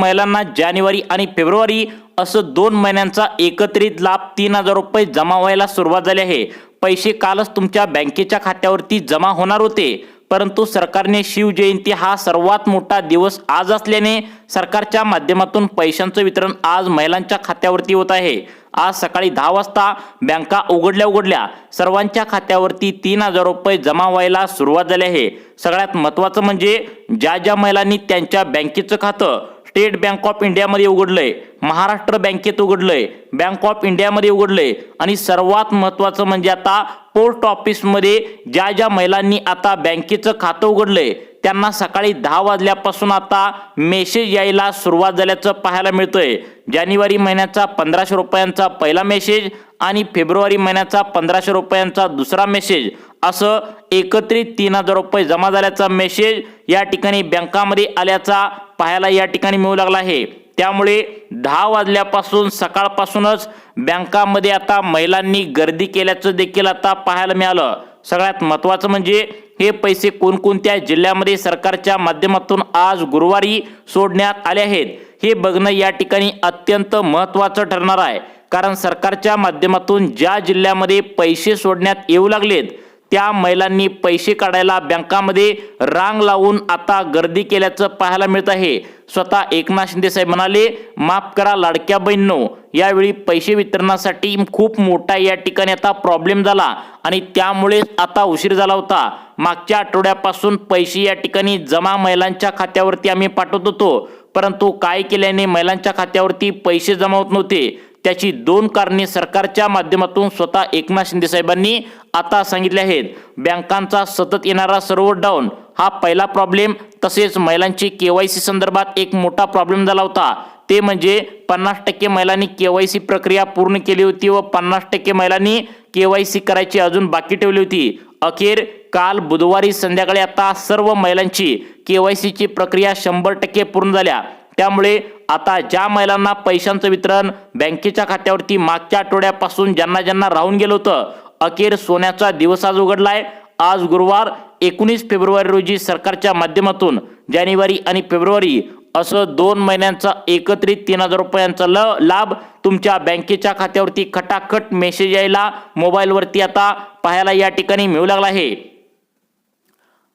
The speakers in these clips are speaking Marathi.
महिलांना जानेवारी आणि फेब्रुवारी असं 2 महिन्यांचा एकत्रित लाभ 3000 रुपये जमा व्हायला सुरुवात झाली आहे। पैसे कालच तुमच्या बँकेच्या खात्यावरती जमा होणार होते, परंतु सरकारने शिवजयंती हा सर्वात मोठा दिवस आज असल्याने सरकारच्या माध्यमातून पैशांचं वितरण आज महिलांच्या खात्यावरती होत आहे। आज सकाळी 10 वाजता बँका उघडल्या सर्वांच्या खात्यावरती 3000 रुपये जमा व्हायला सुरुवात झाली आहे। सगळ्यात महत्त्वाचं म्हणजे ज्या महिलांनी त्यांच्या बँकेचं खातं स्टेट बँक ऑफ इंडियामध्ये उघडलंय, महाराष्ट्र बँकेत उघडलंय, बँक ऑफ इंडियामध्ये उघडलंय आणि सर्वात महत्त्वाचं म्हणजे आता पोस्ट ऑफिसमध्ये ज्या महिलांनी आता बँकेचं खातं उघडलंय त्यांना सकाळी 10 वाजल्यापासून आता मेसेज यायला सुरुवात झाल्याचं पाहायला मिळतंय। जानेवारी महिन्याचा 1500 रुपयांचा पहिला मेसेज आणि फेब्रुवारी महिन्याचा 1500 रुपयांचा दुसरा मेसेज असं एकत्रित 3000 रुपये जमा झाल्याचा मेसेज या ठिकाणी बँकामध्ये आल्याचा पाहायला या ठिकाणी मिळू लागला आहे। त्यामुळे 10 वाजल्यापासून सकाळपासूनच बँकामध्ये आता महिलांनी गर्दी केल्याचं देखील आता पाहायला मिळालं। सगळ्यात महत्त्वाचं म्हणजे हे पैसे कोणकोणत्या जिल्ह्यामध्ये सरकारच्या माध्यमातून आज गुरुवारी सोडण्यात आले आहेत हे बघणं या ठिकाणी अत्यंत महत्त्वाचं ठरणार आहे। कारण सरकारच्या माध्यमातून ज्या जिल्ह्यामध्ये पैसे सोडण्यात येऊ लागलेत त्या महिलांनी पैसे काढायला बँकामध्ये रांग लावून आता गर्दी केल्याचं पाहायला मिळत आहे। स्वतः एकनाथ शिंदे साहेब म्हणाले, माफ करा लाडक्या बहिणींनो, यावेळी पैसे वितरणासाठी खूप मोठा या ठिकाणी आता प्रॉब्लेम झाला आणि त्यामुळे आता उशीर झाला होता। मागच्या आठवड्यापासून पैसे या ठिकाणी जमा महिलांच्या खात्यावरती आम्ही पाठवत होतो, परंतु काय केल्याने महिलांच्या खात्यावरती पैसे जमा होत नव्हते त्याची 2 कारणे सरकारच्या माध्यमातून स्वतः एकनाथ शिंदे साहेबांनी आता सांगितले आहेत। बँकांचा सतत येणारा सर्व्हर डाऊन हा पहिला प्रॉब्लेम, तसेच महिलांची केवायसी संदर्भात एक मोठा प्रॉब्लेम झाला होता। ते म्हणजे 50% महिलांनी केवायसी प्रक्रिया पूर्ण केली होती व 50% महिलांनी केवायसी करायची अजून बाकी ठेवली होती। अखेर काल बुधवारी संध्याकाळी आता सर्व महिलांची केवायसीची प्रक्रिया 100% पूर्ण झाल्या। त्यामुळे आता ज्या महिलांना पैशांचं वितरण बँकेच्या खात्यावरती मागच्या आठवड्यापासून ज्यांना राहून गेलं होतं, अखेर सोन्याचा दिवस आज उघडलाय। आज गुरुवार 19 फेब्रुवारी रोजी सरकारच्या माध्यमातून जानेवारी आणि फेब्रुवारी असं 2 महिन्यांचा एकत्रित 3000 रुपयांचा लाभ तुमच्या बँकेच्या खात्यावरती खटाखट मेसेज यायला मोबाईलवरती आता पाहायला या ठिकाणी मिळू लागला आहे।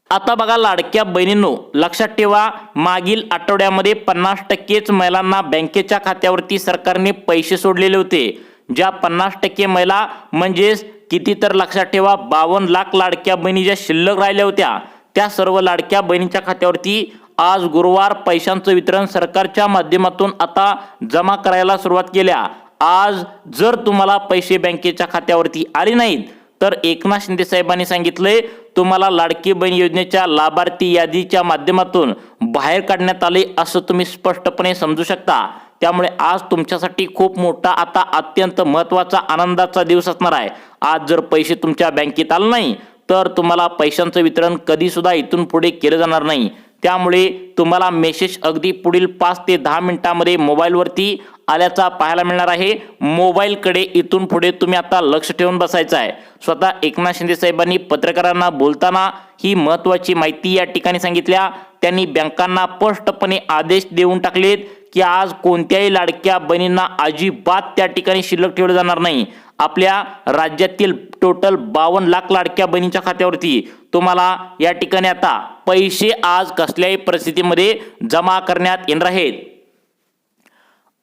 आता बघा लाडक्या बहिणींनो, लक्षात ठेवा, मागील आठवड्यामध्ये 50%च महिलांना बँकेच्या खात्यावरती सरकारने पैसे सोडलेले होते। ज्या 50% महिला म्हणजेच किती तर लक्षात ठेवा 52 लाख लाडक्या बहिणी ज्या शिल्लक राहिल्या होत्या त्या सर्व लाडक्या बहिणींच्या खात्यावरती आज गुरुवार पैशांचं वितरण सरकारच्या माध्यमातून आता जमा करायला सुरुवात केल्या। आज जर तुम्हाला पैसे बँकेच्या खात्यावरती आले नाहीत तर एकनाथ शिंदे साहेबांनी सांगितले तुम्हाला लाडकी बहीण योजनेच्या लाभार्थी यादीच्या माध्यमातून बाहेर काढण्यात आले असं तुम्ही स्पष्टपणे समजू शकता। त्यामुळे आज तुमच्यासाठी खूप मोठा आता अत्यंत महत्त्वाचा आनंदाचा दिवस असणार आहे। आज जर पैसे तुमच्या बँकेत आले नाही तर तुम्हाला पैशांचं वितरण कधी सुद्धा इथून पुढे केलं जाणार नाही। त्यामुळे तुम्हाला मेसेज अगदी पुढील 5 ते 10 मिनिटांमध्ये मोबाईलवरती आल्याचा पाहायला मिळणार आहे। मोबाईलकडे इथून पुढे तुम्ही आता लक्ष ठेवून बसायचं आहे। स्वतः एकनाथ शिंदे साहेबांनी पत्रकारांना बोलताना ही महत्त्वाची माहिती या ठिकाणी सांगितल्या। त्यांनी बँकांना स्पष्टपणे आदेश देऊन टाकलेत की आज कोणत्याही लाडक्या बहिणींना अजिबात त्या ठिकाणी शिल्लक ठेवलं जाणार नाही। आपल्या राज्यातील टोटल 52 लाख लाडक्या बहिणींच्या खात्यावरती तुम्हाला या ठिकाणी आता पैसे आज कसल्याही परिस्थितीमध्ये जमा करण्यात येणार आहेत।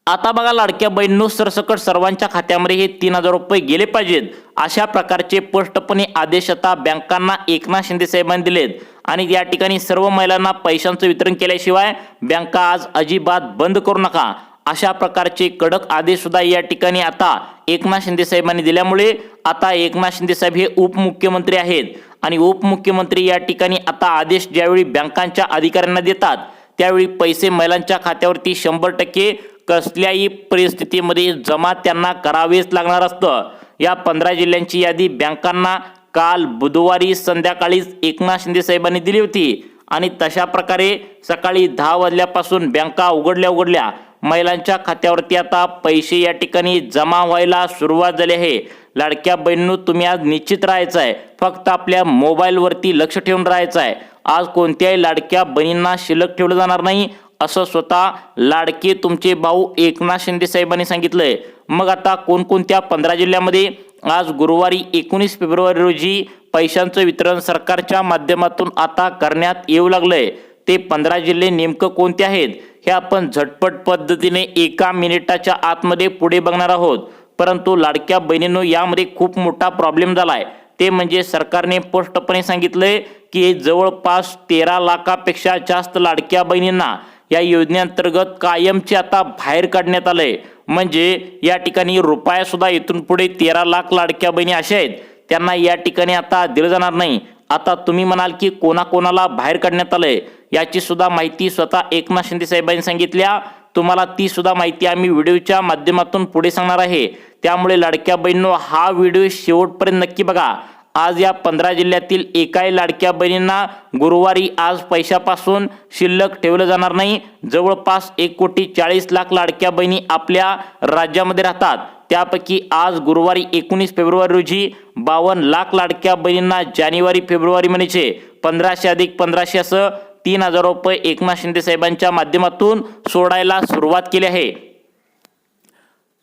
आता बघा लाडक्या बहिणींनो, सरसकट सर्वांच्या खात्यामध्ये हे 3000 रुपये गेले पाहिजेत अशा प्रकारचे स्पष्टपणे आदेश आता बँकांना एकनाथ शिंदे साहेबांनी दिलेत आणि या ठिकाणी सर्व महिलांना पैशांचं वितरण केल्याशिवाय बँका आज अजिबात बंद करू नका अशा प्रकारचे कडक आदेश सुद्धा या ठिकाणी आता एकनाथ शिंदे साहेबांनी दिल्यामुळे आता एकनाथ शिंदे साहेब हे उपमुख्यमंत्री आहेत आणि उपमुख्यमंत्री या ठिकाणी आता आदेश ज्यावेळी बँकांच्या अधिकाऱ्यांना देतात त्यावेळी पैसे महिलांच्या खात्यावरती 100% कसल्याही परिस्थितीमध्ये जमा त्यांना करावेच लागणार असतं। या 15 जिल्ह्यांची यादी बँकांना काल बुधवारी संध्याकाळीच एकनाथ शिंदे साहेबांनी दिली होती आणि तशा प्रकारे सकाळी 10 वाजल्यापासून बँका उघडल्या महिलांच्या खात्यावरती आता पैसे या ठिकाणी जमा व्हायला सुरुवात झाली आहे। लाडक्या बहिणींनो, तुम्ही आज निश्चित राहायचं आहे, फक्त आपल्या मोबाईलवरती लक्ष ठेवून राहायचं आहे। आज कोणत्याही लाडक्या बहिणींना शिल्लक ठेवलं जाणार नाही असं स्वतः लाडके तुमचे भाऊ एकनाथ शिंदे साहेबांनी सांगितलंय। मग आता कोणकोणत्या 15 जिल्ह्यामध्ये आज गुरुवारी 19 फेब्रुवारी रोजी पैशांचं वितरण सरकारच्या माध्यमातून आता करण्यात येऊ लागलंय, ते 15 जिल्हे नेमकं कोणते आहेत हे आपण झटपट पद्धतीने एका मिनिटाच्या आतमध्ये पुढे बघणार आहोत। परंतु लाडक्या बहिणींनो, यामध्ये खूप मोठा प्रॉब्लेम झालाय, ते म्हणजे सरकारने स्पष्टपणे सांगितलंय की जवळपास 13 लाखापेक्षा जास्त लाडक्या बहिणींना या योजनेअंतर्गत कायमचे आता बाहेर काढण्यात आलंय। म्हणजे या ठिकाणी रुपया सुद्धा इथून पुढे 13 लाख लाडक्या बहिणी अशा आहेत त्यांना या ठिकाणी आता दिलं जाणार नाही। आता तुम्ही म्हणाल की कोणाकोणाला बाहेर काढण्यात आलंय, याची सुद्धा माहिती स्वतः एकनाथ शिंदे साहेबांनी सांगितल्या। तुम्हाला ती सुद्धा माहिती आम्ही व्हिडिओच्या माध्यमातून पुढे सांगणार आहे, त्यामुळे लाडक्या बहिणींनो हा व्हिडिओ शेवटपर्यंत नक्की बघा। आज या 15 जिल्ह्यातील एकाही लाडक्या बहिणींना गुरुवारी आज पैशापासून शिल्लक ठेवलं जाणार नाही। जवळपास 1,40,00,000 लाडक्या बहिणी आपल्या राज्यामध्ये राहतात, त्यापैकी आज गुरुवारी 19 फेब्रुवारी रोजी 52 लाख लाडक्या बहिणींना जानेवारी फेब्रुवारी महिन्याचे 1500 अधिक 1500 असं 3,000 रुपये एकनाथ शिंदे साहेबांच्या माध्यमातून सोडायला सुरुवात केली आहे।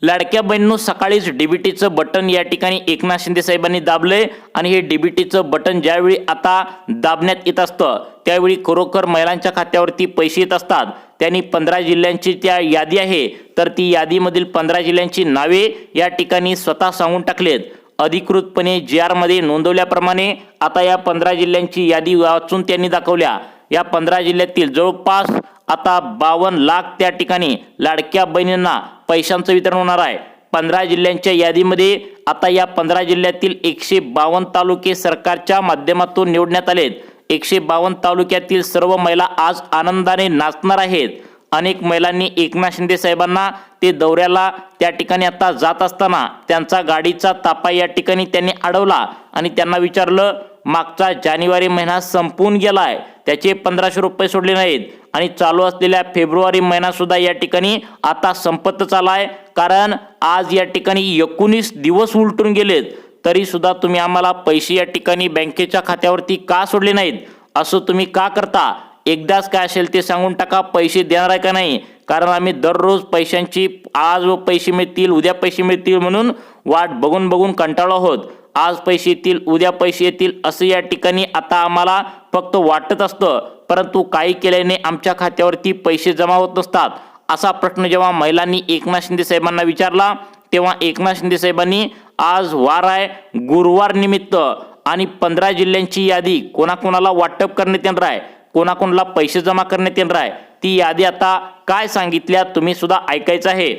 लाडक्या बहिणींनो, सकाळीच डीबीटीचं बटन या ठिकाणी एकनाथ शिंदे साहेबांनी दाबलंय आणि हे डीबीटीचं बटन ज्यावेळी आता दाबण्यात येत असतं त्यावेळी खरोखर महिलांच्या खात्यावरती पैसे येत असतात। त्यांनी 15 जिल्ह्यांची त्या यादी आहे, तर ती यादीमधील 15 जिल्ह्यांची नावे या ठिकाणी स्वतः सांगून टाकलेत। अधिकृतपणे GR मध्ये नोंदवल्याप्रमाणे आता या 15 जिल्ह्यांची यादी वाचून त्यांनी दाखवल्या। या 15 जिल्ह्यातील जवळपास आता 52 लाख त्या ठिकाणी लाडक्या बहिणींना पैशांचं वितरण होणार आहे। 15 जिल्ह्यांच्या यादीमध्ये आता या 15 जिल्ह्यातील 152 तालुके सरकारच्या माध्यमातून निवडण्यात आलेत। 152 तालुक्यातील सर्व महिला आज आनंदाने नाचणार आहेत। अनेक महिलांनी एकनाथ शिंदे साहेबांना ते दौऱ्याला त्या ठिकाणी आता जात असताना त्यांचा गाडीचा तापा या ठिकाणी त्यांनी अडवला आणि त्यांना विचारलं, मागचा जानेवारी महिना संपून गेलाय, त्याचे 1500 रुपये सोडले नाहीत आणि चालू असलेल्या फेब्रुवारी महिना सुद्धा या ठिकाणी आता संपत आलाय, कारण आज या ठिकाणी 19 दिवस उलटून गेलेत, तरी सुद्धा तुम्ही आम्हाला पैसे या ठिकाणी बँकेच्या खात्यावरती का सोडले नाहीत, असं तुम्ही का करता? एकदाच काय असेल ते सांगून टाका, पैसे देणार आहे का नाही, कारण आम्ही दररोज पैशांची आज पैसे मिळतील उद्या पैसे मिळतील म्हणून वाट बघून बघून कंटाळलो आहोत। आज पैसे येतील उद्या पैसे येतील असं या ठिकाणी आता आम्हाला फक्त वाटत असतं, परंतु काही केल्याने आमच्या खात्यावरती पैसे जमा होत नसतात। असा प्रश्न जेव्हा महिलांनी एकनाथ शिंदे साहेबांना विचारला तेव्हा एकनाथ शिंदे साहेबांनी आज वार आहे गुरुवार निमित्त आणि 15 जिल्ह्यांची यादी कोणाकोणाला वाटप करण्यात येणार आहे, कोणाकोणाला पैसे जमा करण्यात येणार आहे, ती यादी आता काय सांगितल्या तुम्ही सुद्धा ऐकायचं आहे।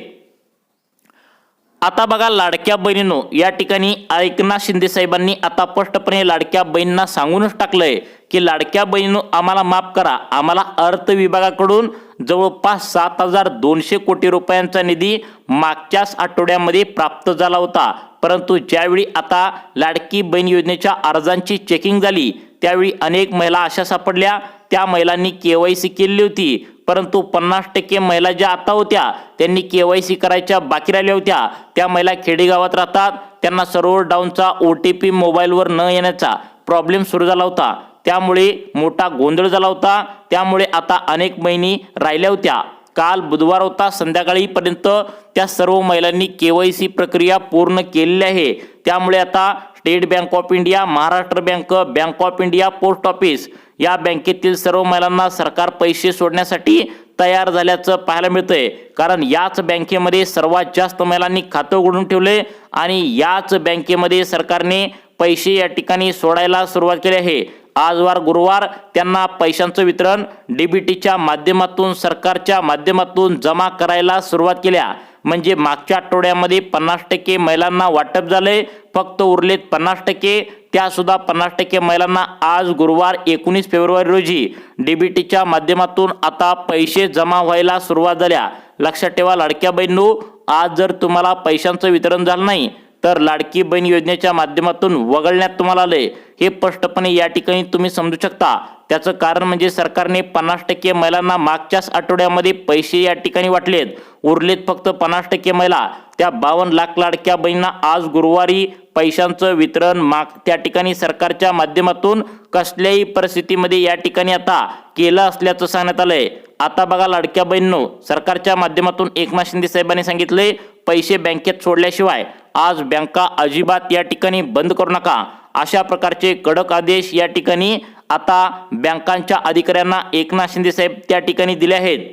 आता बघा लाडक्या बहिणींनो, या ठिकाणी एकनाथ शिंदे साहेबांनी आता स्पष्टपणे लाडक्या बहिणींना सांगूनच टाकलंय की लाडक्या बहिणींनो आम्हाला माफ करा, आम्हाला अर्थ विभागाकडून जवळपास 7,200 कोटी रुपयांचा निधी मागच्याच आठवड्यामध्ये प्राप्त झाला होता, परंतु ज्यावेळी आता लाडकी बहीण योजनेच्या अर्जांची चेकिंग झाली त्यावेळी अनेक महिला अशा सापडल्या, त्या महिलांनी KYC केली होती, परंतु 50% महिला ज्या आता होत्या त्यांनी KYC करायच्या बाकी राहिल्या होत्या। त्या महिला खेडेगावात राहतात, त्यांना सर्व्हर डाऊनचा OTP मोबाईलवर न येण्याचा प्रॉब्लेम सुरू झाला होता, त्यामुळे मोठा गोंधळ झाला होता, त्यामुळे आता अनेक बहिणी राहिल्या होत्या। काल बुधवार होता, संध्याकाळीपर्यंत त्या सर्व महिलांनी KYC प्रक्रिया पूर्ण केलेली आहे, त्यामुळे आता state bank of India, Maharashtra bank, bank of India, post office या बँकेतील सर्व महिलांना सरकार पैसे सोडण्यासाठी तयार झाल्याचं पाहायला मिळतंय, कारण याच बँकेमध्ये सर्वात जास्त महिलांनी खातं उघडून ठेवले आणि याच बँकेमध्ये सरकारने पैसे या ठिकाणी सोडायला सुरुवात केली आहे। आज वार गुरुवार, त्यांना पैशांचं वितरण डीबीटीच्या माध्यमातून सरकारच्या माध्यमातून जमा करायला सुरुवात केल्या, म्हणजे मागच्या आठवड्यामध्ये 50% महिलांना वाटप झाले, फक्त उरलेत 50%, त्या सुद्धा 50% महिलांना आज गुरुवार 19 फेब्रुवारी रोजी डीबीटीच्या माध्यमातून आता पैसे जमा व्हायला सुरुवात झाल्या। लक्षात ठेवा लाडक्या बहिणींनो, आज जर तुम्हाला पैशांचं वितरण झालं नाही तर लाडकी बहीण योजनेच्या माध्यमातून वगळण्यात तुम्हाला आले, हे स्पष्टपणे या ठिकाणी तुम्ही समजू शकता। त्याचं कारण म्हणजे सरकारने 50% महिलांना मागच्याच आठवड्यामध्ये पैसे या ठिकाणी वाटलेत, उरलेत फक्त 50% महिला, त्या 52 लाख लाडक्या बहिणींना आज गुरुवारी पैशांचं वितरण त्या ठिकाणी सरकारच्या माध्यमातून कसल्याही परिस्थितीमध्ये या ठिकाणी आता केलं असल्याचं सांगण्यात आलंय। आता बघा लाडक्या बहिणींनो, सरकारच्या माध्यमातून एकनाथ शिंदे साहेबांनी सांगितले पैसे बँकेत सोडल्याशिवाय आज बँका अजिबात या ठिकाणी बंद करू नका, अशा प्रकारचे कडक आदेश या ठिकाणी आता बँकांच्या अधिकाऱ्यांना एकनाथ शिंदे साहेब त्या ठिकाणी दिले आहेत।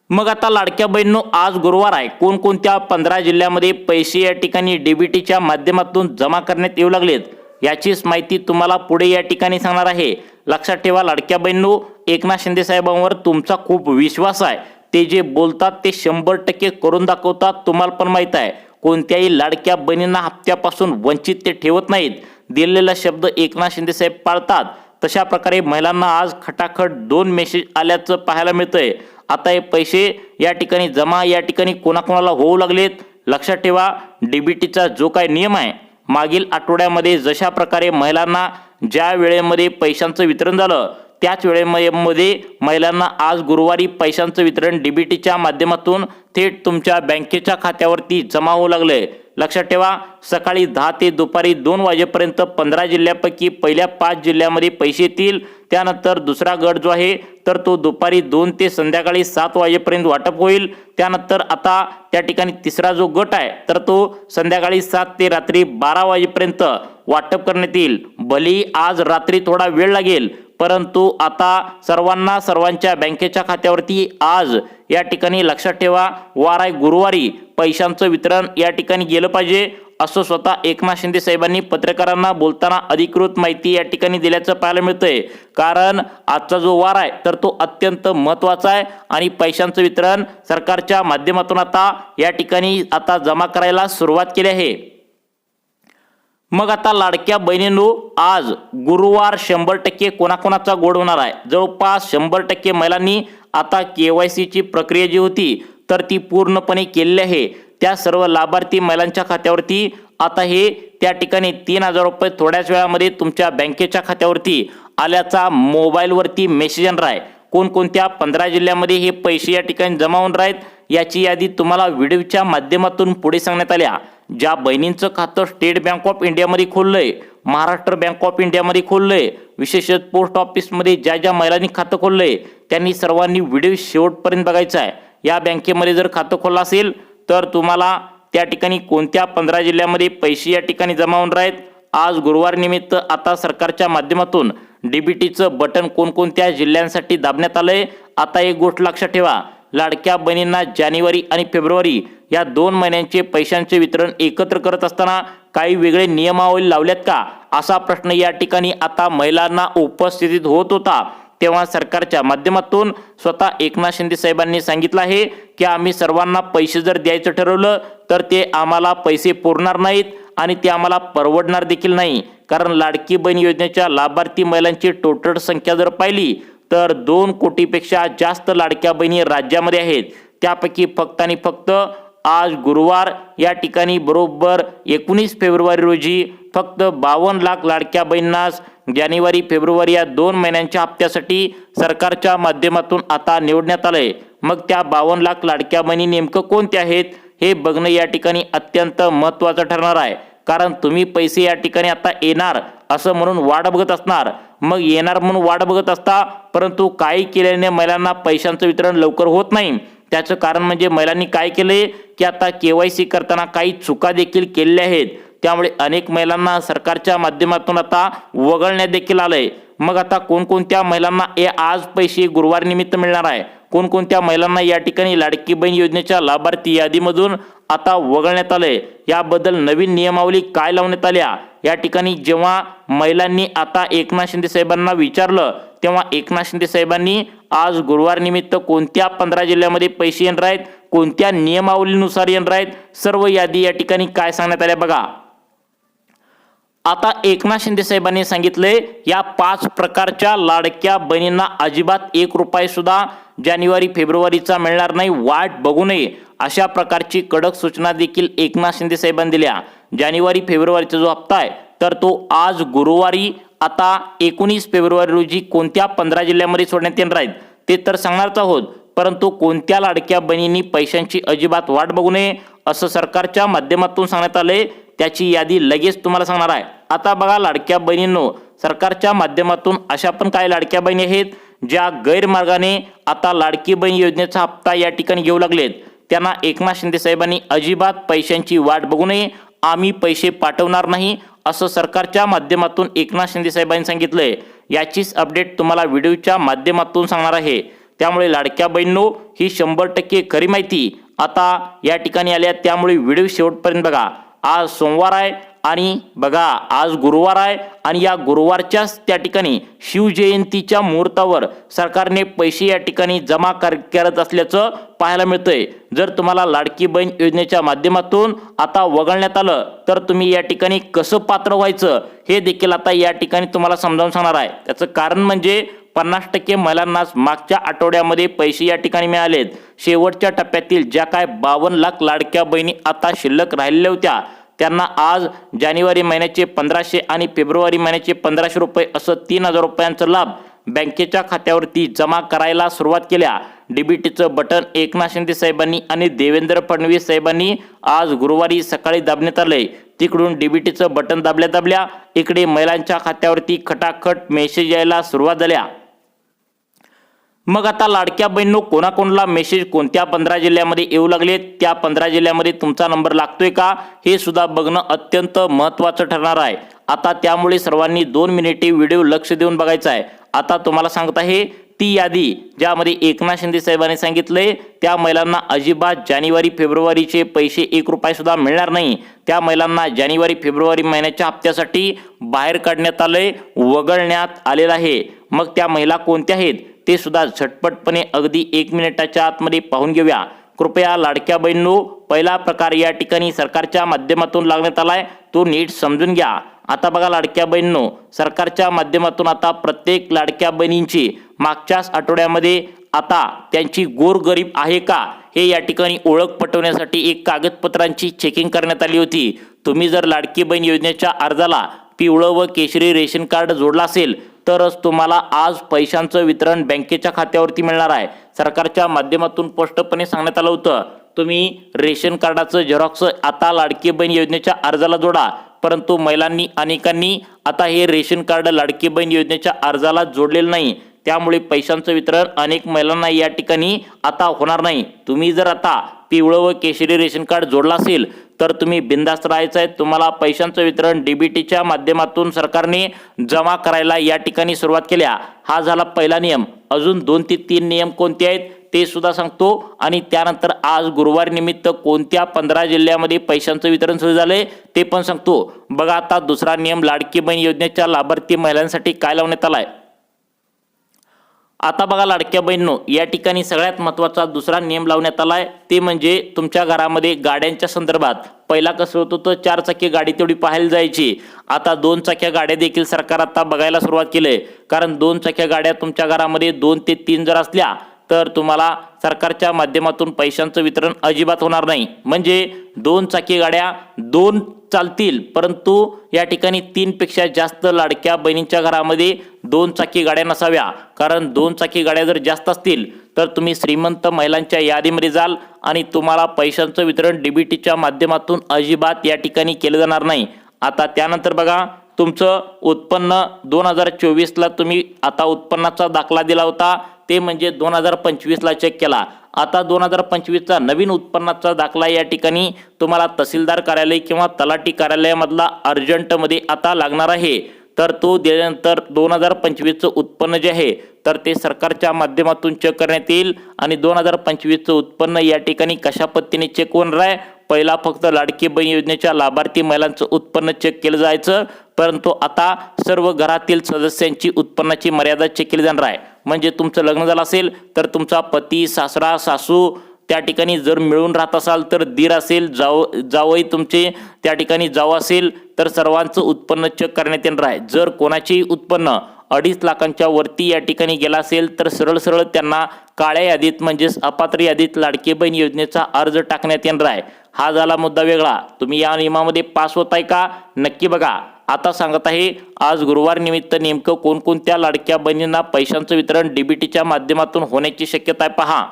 मग आता लाडक्या बहिणींनो, आज गुरुवार आहे, कोणकोणत्या 15 जिल्ह्यामध्ये पैसे या ठिकाणी डीबीटीच्या माध्यमातून जमा करण्यात येऊ लागलेत याचीच माहिती तुम्हाला पुढे या ठिकाणी सांगणार आहे। लक्षात ठेवा लाडक्या बहिणींनो, एकनाथ शिंदे साहेबांवर तुमचा खूप विश्वास आहे, ते जे बोलतात ते 100% करून दाखवतात। तुम्हाला पण माहित आहे कोणत्याही लाडक्या बहिणींना हप्त्यापासून वंचित ते ठेवत नाहीत, दिलेला शब्द एकनाथ शिंदे साहेब पाळतात। तशा प्रकारे महिलांना आज खटाखट 2 मेसेज आल्याचं पाहायला मिळतंय। आता हे पैसे या ठिकाणी जमा या ठिकाणी कोणाकोणाला होऊ लागलेत, लक्षात ठेवा डीबीटीचा जो काही नियम आहे, मागील आठवड्यामध्ये जशा प्रकारे महिलांना ज्या वेळेमध्ये पैशांचं वितरण झालं त्याच वेळेमध्ये महिलांना आज गुरुवारी पैशांचं वितरण डीबीटीच्या माध्यमातून थेट तुमच्या बँकेच्या खात्यावरती जमा होऊ लागले। लक्षात ठेवा सकाळी 10 ते दुपारी 2 वाजेपर्यंत 15 जिल्ह्यापैकी पहिल्या 5 जिल्ह्यामध्ये पैसे येतील। त्यानंतर दुसरा गट जो आहे तर तो दुपारी 2 ते संध्याकाळी 7 वाजेपर्यंत वाटप होईल। त्यानंतर आता त्या ठिकाणी तिसरा जो गट आहे तर तो संध्याकाळी 7 ते रात्री 12 वाजेपर्यंत वाटप करण्यात येईल। भले आज रात्री थोडा वेळ लागेल, परंतु आता सर्वांच्या बँकेच्या खात्यावरती आज या ठिकाणी लक्षात ठेवा वार आहे गुरुवारी पैशांचं वितरण या ठिकाणी गेलं पाहिजे, असं स्वतः एकनाथ शिंदे साहेबांनी पत्रकारांना बोलताना अधिकृत माहिती या ठिकाणी दिल्याचं पाहायला मिळतंय। कारण आजचा जो वार आहे तर तो अत्यंत महत्त्वाचा आहे आणि पैशांचं वितरण सरकारच्या माध्यमातून आता या ठिकाणी आता जमा करायला सुरुवात केली आहे। मग आता लाडक्या बहिणींनो, आज गुरुवार 100% कोणाकोणाचा गोड होणार आहे। जवळपास 100% महिलांनी आता KYC ची प्रक्रिया जी होती तर ती पूर्णपणे केलेली आहे। त्या सर्व लाभार्थी महिलांच्या खात्यावरती आता हे त्या ठिकाणी 3000 रुपये थोड्याच वेळामध्ये तुमच्या बँकेच्या खात्यावरती आल्याचा मोबाईलवरती मेसेज येणार आहे। कोणकोणत्या 15 जिल्ह्यामध्ये हे पैसे या ठिकाणी जमा होणार आहेत याची यादी तुम्हाला व्हिडिओच्या माध्यमातून पुढे सांगण्यात आल्या। ज्या बहिणींचं खातं स्टेट बँक ऑफ इंडियामध्ये खोललंय, महाराष्ट्र बँक ऑफ इंडियामध्ये खोललंय, विशेषतः पोस्ट ऑफिसमध्ये ज्या महिलांनी खातं खोललंय त्यांनी सर्वांनी व्हिडिओ शेवटपर्यंत बघायचा आहे। या बँकेमध्ये जर खातं खोललं असेल तर तुम्हाला त्या ठिकाणी कोणत्या 15 जिल्ह्यामध्ये पैसे या ठिकाणी जमा होणार आहेत। आज गुरुवार निमित्त आता सरकारच्या माध्यमातून डीबीटीचं बटन कोणकोणत्या जिल्ह्यांसाठी दाबण्यात आलंय। आता एक गोष्ट लक्षात ठेवा, लाडक्या बहिणींना जानेवारी आणि फेब्रुवारी या 2 महिन्यांचे पैशांचे वितरण एकत्र करत असताना काही वेगळे नियमावली लावल्यात का, असा प्रश्न या ठिकाणी आता महिलांना उपस्थित होत होता। तेव्हा सरकारच्या माध्यमातून स्वतः एकनाथ शिंदे साहेबांनी सांगितलं आहे की आम्ही सर्वांना पैसे जर द्यायचं ठरवलं तर ते आम्हाला पैसे पुरणार नाहीत आणि ते आम्हाला परवडणार देखील नाही। कारण लाडकी बहीण योजनेच्या लाभार्थी महिलांची टोटल संख्या जर पाहिली तर 2 कोटीपेक्षा जास्त लाडक्या बहिणी राज्यामध्ये आहेत। त्यापैकी फक्त आणि फक्त आज गुरुवार या ठिकाणी बरोबर 19 फेब्रुवारी रोजी फक्त 52 लाख लाडक्या बहिणींनाच जानेवारी फेब्रुवारी या 2 महिन्यांच्या हप्त्यासाठी सरकारच्या माध्यमातून आता निवडण्यात आलंय। मग त्या 52 लाख लाडक्या बहिणी नेमकं कोणत्या आहेत हे बघणं या ठिकाणी अत्यंत महत्त्वाचं ठरणार आहे। कारण तुम्ही पैसे या ठिकाणी आता येणार असं म्हणून वाट बघत असणार, मग येणार म्हणून वाट बघत असता परंतु काही केल्याने महिलांना पैशांचं वितरण लवकर होत नाही। त्याचं कारण म्हणजे महिलांनी काय केलंय की आता KYC करताना काही चुका देखील केलेल्या आहेत, त्यामुळे अनेक महिलांना सरकारच्या माध्यमातून आता वगळण्यात देखील आलंय। मग आता कोणकोणत्या महिलांना हे आज पैसे गुरुवार निमित्त मिळणार आहे, कोणकोणत्या महिलांना या ठिकाणी लाडकी बहीण योजनेच्या लाभार्थी यादीमधून आता वगळण्यात आलंय, याबद्दल नवीन नियमावली काय लावण्यात आल्या या ठिकाणी जेव्हा महिलांनी आता एकनाथ शिंदे साहेबांना विचारलं तेव्हा एकनाथ शिंदे साहेबांनी आज गुरुवार निमित्त कोणत्या 15 जिल्ह्यामध्ये पैसे येणार आहेत, कोणत्या नियमावलीनुसार येणार आहेत, सर्व यादी या ठिकाणी काय सांगण्यात आल्या बघा। आता एकनाथ शिंदे साहेबांनी सांगितले या 5 प्रकारच्या लाडक्या बहिणींना अजिबात 1 रुपया सुद्धा जानेवारी फेब्रुवारीचा मिळणार नाही, वाट बघू नये, अशा प्रकारची कडक सूचना देखील एकनाथ शिंदे साहेबांनी दिल्या। जानेवारी फेब्रुवारीचा जो हप्ता आहे तर तो आज गुरुवारी आता 19 फेब्रुवारी रोजी कोणत्या 15 जिल्ह्यामध्ये सोडण्यात येणार आहेत ते तर सांगणारच आहोत। परंतु कोणत्या लाडक्या बहिणींनी पैशांची अजिबात वाट बघू नये असं सरकारच्या माध्यमातून सांगण्यात आले, त्याची यादी लगेच तुम्हाला सांगणार आहे। आता बघा लाडक्या बहिणींनो, सरकारच्या माध्यमातून अशा पण काही लाडक्या बहिणी आहेत ज्या गैरमार्गाने आता लाडकी बहीण योजनेचा हप्ता या ठिकाणी घेऊ लागलेत। त्यांना एकनाथ शिंदे साहेबांनी अजिबात पैशांची वाट बघू नये, आम्ही पैसे पाठवणार नाही असं सरकारच्या माध्यमातून एकनाथ शिंदे साहेबांनी सांगितलंय। याचीच अपडेट तुम्हाला व्हिडिओच्या माध्यमातून सांगणार आहे। त्यामुळे लाडक्या बहिणींनो, ही 100% खरी माहिती आता या ठिकाणी आल्या, त्यामुळे व्हिडिओ शेवटपर्यंत बघा। आज सोमवार आहे आणि बघा आज गुरुवार आहे आणि या गुरुवारच्याच त्या ठिकाणी शिवजयंतीच्या मुहूर्तावर सरकारने पैसे या ठिकाणी जमा करत असल्याचं पाहायला मिळतंय। जर तुम्हाला लाडकी बहीण योजनेच्या माध्यमातून आता वगळण्यात आलं तर तुम्ही या ठिकाणी कसं पात्र व्हायचं हे देखील आता या ठिकाणी तुम्हाला समजावून सांगणार आहे। त्याचं कारण म्हणजे 50% महिलांनाच मागच्या आठवड्यामध्ये पैसे या ठिकाणी मिळालेत। शेवटच्या टप्प्यातील ज्या काय 52 लाख लाडक्या बहिणी आता शिल्लक राहिलेल्या होत्या त्यांना आज जानेवारी महिन्याचे 1500 आणि फेब्रुवारी महिन्याचे 1500 रुपये असं 3000 रुपयांचा लाभ बँकेच्या खात्यावरती जमा करायला सुरुवात केल्या। डीबीटीचं बटन एकनाथ शिंदे साहेबांनी आणि देवेंद्र फडणवीस साहेबांनी आज गुरुवारी सकाळी दाबण्यात आलंय। तिकडून डीबीटीचं बटन दाबल्या इकडे महिलांच्या खात्यावरती खटाखट मेसेज यायला सुरुवात झाल्या। मग आता लाडक्या बहिणींनो, कोणाकोणाला मेसेज कोणत्या 15 जिल्ह्यामध्ये येऊ लागले, त्या 15 जिल्ह्यामध्ये तुमचा नंबर लागतोय का हे सुद्धा बघणं अत्यंत महत्त्वाचं ठरणार आहे। आता त्यामुळे सर्वांनी 2 मिनिटे व्हिडिओ लक्ष देऊन बघायचा आहे। आता तुम्हाला सांगत आहे ती यादी ज्यामध्ये एकनाथ शिंदे साहेबांनी सांगितलंय त्या महिलांना अजिबात जानेवारी फेब्रुवारीचे पैसे 1 रुपया सुद्धा मिळणार नाही। त्या महिलांना जानेवारी फेब्रुवारी महिन्याच्या हप्त्यासाठी बाहेर काढण्यात आलंय, वगळण्यात आलेलं आहे। मग त्या महिला कोणत्या आहेत ते सुद्धा झटपटपणे अगदी 1 मिनिटाच्या आतमध्ये पाहून घेऊया। कृपया लाडक्या बहिणींनो, पहिला प्रकार या ठिकाणी सरकारच्या माध्यमातून लागण्यात आलाय तो नीट समजून घ्या। आता बघा लाडक्या बहिणींनो, सरकारच्या माध्यमातून आता प्रत्येक लाडक्या बहिणींची मागच्याच आठवड्यामध्ये आता त्यांची गोरगरीब आहे का हे या ठिकाणी ओळख पटवण्यासाठी एक कागदपत्रांची चेकिंग करण्यात आली होती। तुम्ही जर लाडकी बहीण योजनेच्या अर्जाला पिवळं व केशरी रेशन कार्ड जोडला असेल तरच तुम्हाला आज पैशांचं वितरण बँकेच्या खात्यावरती मिळणार आहे। सरकारच्या माध्यमातून स्पष्टपणे सांगण्यात आलं होतं तुम्ही रेशन कार्डाचं झेरॉक्स आता लाडकी बहीण योजनेच्या अर्जाला जोडा, परंतु महिलांनी अनेकांनी आता हे रेशन कार्ड लाडकी बहीण योजनेच्या अर्जाला जोडलेलं नाही, त्यामुळे पैशांचं वितरण अनेक महिलांना या ठिकाणी आता होणार नाही। तुम्ही जर आता पिवळं व केशरी रेशन कार्ड जोडला असेल तर तुम्ही बिंदास्त राहायचं आहे। तुम्हाला पैशांचं वितरण डीबीटीच्या माध्यमातून सरकारने जमा करायला या ठिकाणी सुरुवात केल्या। हा झाला पहिला नियम। अजून 2 ते 3 नियम कोणते आहेत ते सुद्धा सांगतो आणि त्यानंतर आज गुरुवार निमित्त कोणत्या 15 जिल्ह्यामध्ये पैशांचं वितरण सुरू झालंय ते पण सांगतो। बघा आता दुसरा नियम लाडकी बहीण योजनेच्या लाभार्थी महिलांसाठी काय लावण्यात आलाय। आता बघा लाडक्या बहिणींनो, या ठिकाणी सगळ्यात महत्त्वाचा दुसरा नियम लावण्यात आलाय ते म्हणजे तुमच्या घरामध्ये गाड्यांच्या संदर्भात पहिला कसं होतं तर 4 चाकी गाडी तेवढी पाहायला जायची, आता 2 चाक्या गाड्या देखील सरकार आता बघायला सुरुवात केली। कारण 2 चाक्या गाड्या तुमच्या घरामध्ये 2 ते 3 जर असल्या तर तुम्हाला सरकारच्या माध्यमातून पैशांचं वितरण अजिबात होणार नाही। म्हणजे 2 चाकी गाड्या 2 चालतील, परंतु या ठिकाणी 3 पेक्षा जास्त लाडक्या बहिणींच्या घरामध्ये 2 चाकी गाड्या नसाव्या। कारण 2 चाकी गाड्या जर जास्त असतील तर तुम्ही श्रीमंत महिलांच्या यादीमध्ये जाल आणि तुम्हाला पैशांचं वितरण डीबीटीच्या माध्यमातून अजिबात या ठिकाणी केलं जाणार नाही। आता त्यानंतर बघा तुमचं उत्पन्न 2024ला तुम्ही आता उत्पन्नाचा दाखला दिला होता ते म्हणजे 2025ला चेक केला। आता 2025चा नवीन उत्पन्नाचा दाखला या ठिकाणी तुम्हाला तहसीलदार कार्यालय किंवा तलाठी कार्यालयामधला अर्जंटमध्ये आता लागणार आहे। तर तो दिल्यानंतर 2025चं उत्पन्न जे आहे तर ते सरकारच्या माध्यमातून चेक करण्यात येईल आणि 2025चं उत्पन्न या ठिकाणी कशा पद्धतीने चेक होणार आहे, पहिला फक्त लाडकी बहीण योजनेच्या लाभार्थी महिलांचं उत्पन्न चेक केलं जायचं, परंतु आता सर्व घरातील सदस्यांची उत्पन्नाची मर्यादा चेक केली जाणार आहे। म्हणजे तुमचं लग्न झालं असेल तर तुमचा पती, सासरा, सासू त्या ठिकाणी जर मिळून राहत असाल तर दीर असेल, जावई तुमचे त्या ठिकाणी जाव असेल तर सर्वांचं उत्पन्न चेक करण्यात येणार आहे। जर कोणाचेही उत्पन्न 2.5 लाखांच्या वरती या ठिकाणी गेला असेल तर सरळ सरळ त्यांना काळ्या यादीत म्हणजेच अपात्र यादीत लाडकी बहीण योजनेचा अर्ज टाकण्यात येणार आहे। हा झाला मुद्दा वेगळा। तुम्ही या नियमामध्ये पास होताय का नक्की बघा। आता सांगत आहे आज गुरुवार निमित्त नेमकं कोणकोणत्या लाडक्या बहिणींना पैशांचं वितरण डीबीटीच्या माध्यमातून होण्याची शक्यता आहे पहा।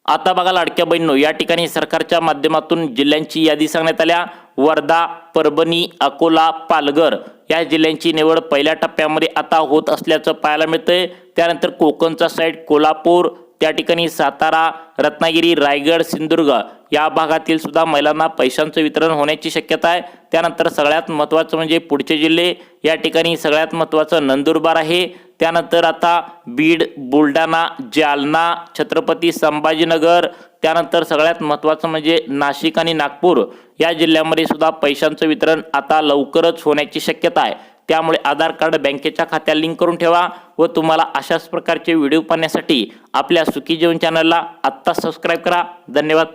आता बघा लाडक्या बहिणींनो, या ठिकाणी सरकारच्या माध्यमातून जिल्ह्यांची यादी सांगण्यात आल्या. वर्धा, परभणी, अकोला, पालघर या जिल्ह्यांची निवड पहिल्या टप्प्यामध्ये आता होत असल्याचं पाहायला मिळतंय. त्यानंतर कोकणचा साईड कोल्हापूर, त्या ठिकाणी सातारा, रत्नागिरी, रायगड, सिंधुदुर्ग या भागातील सुद्धा महिलांना पैशांचं वितरण होण्याची शक्यता आहे. त्यानंतर सगळ्यात महत्त्वाचं म्हणजे पुढचे जिल्हे, या ठिकाणी सगळ्यात महत्त्वाचं नंदुरबार आहे. त्यानंतर आता बीड, बुलढाणा, जालना, छत्रपती संभाजीनगर, त्यानंतर सगळ्यात महत्त्वाचं म्हणजे नाशिक आणि नागपूर या जिल्ह्यामध्ये सुद्धा पैशांचं वितरण आता लवकरच होण्याची शक्यता आहे. त्यामुळे आधार कार्ड बँकेच्या खात्याला लिंक करून ठेवा व तुम्हाला अशाच प्रकारचे व्हिडिओ पाहण्यासाठी आपल्या सुखी जीवन चॅनलला आत्ता सबस्क्राईब करा. धन्यवाद.